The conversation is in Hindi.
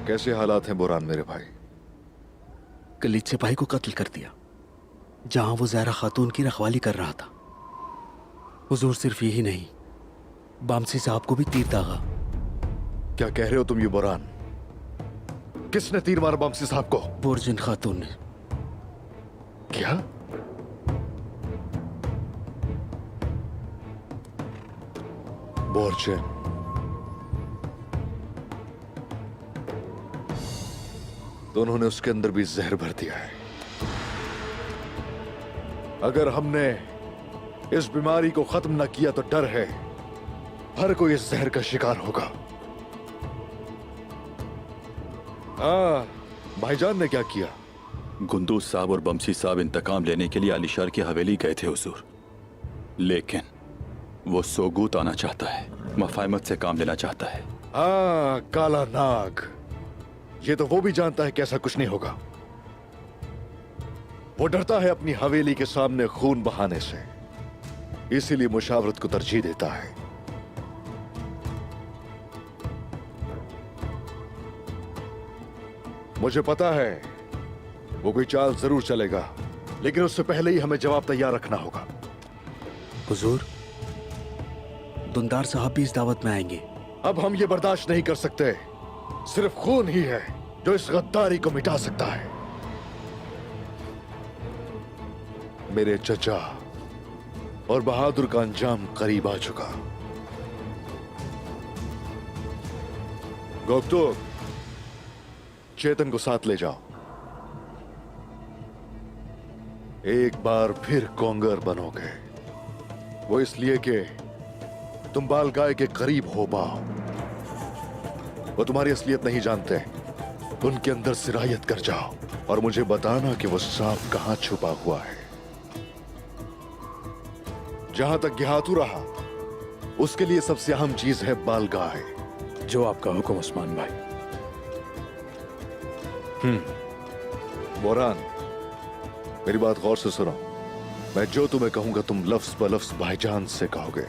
कैसे हालात हैं बुरहान मेरे भाई? कलीद सिपाही को कत्ल कर दिया जहां वो ज़हरा खातून की रखवाली कर रहा था। हुजूर सिर्फ यही नहीं, बामसी साहब को भी तीर दागा। क्या कह रहे हो तुम ये बुरहान? किसने तीर मारा बमसी साहब को? बोरजिन खातून ने। क्या? बोरजिन? तो उन्होंने उसके अंदर भी जहर भर दिया है। अगर हमने इस बीमारी को खत्म न किया तो डर है हर कोई इस जहर का शिकार होगा। भाईजान ने क्या किया? गुंदूस साहब और बमसी साहब इंतकाम लेने के लिए अलीशर की हवेली गए थे हुजूर, लेकिन वो सोगूत आना चाहता है, मफाहमत से काम लेना चाहता है। काला नाग। ये तो वो भी जानता है कि ऐसा कुछ नहीं होगा। वो डरता है अपनी हवेली के सामने खून बहाने से, इसीलिए मुशावरत को तरजीह देता है। मुझे पता है वो कोई चाल जरूर चलेगा, लेकिन उससे पहले ही हमें जवाब तैयार रखना होगा। हुजूर, दुंदार साहब भी इस दावत में आएंगे। अब हम ये बर्दाश्त नहीं कर सकते। सिर्फ खून ही है जो इस गद्दारी को मिटा सकता है। मेरे चचा और बहादुर का अंजाम करीब आ चुका। गोप्तो, चेतन को साथ ले जाओ। एक बार फिर कोंगर बनोगे, वो इसलिए कि तुम बाल गाय के करीब हो पाओ। वो तुम्हारी असलियत नहीं जानते। उनके अंदर सिरायत कर जाओ और मुझे बताना कि वो सांप कहां छुपा हुआ है। जहां तक गिहातू रहा, उसके लिए सबसे अहम चीज है बाल गाय। जो आपका हुक्म उस्मान भाई। बोरान, मेरी बात गौर से सुनो। मैं जो तुम्हें कहूंगा तुम लफ्ज ब लफ्ज भाईजान से कहोगे।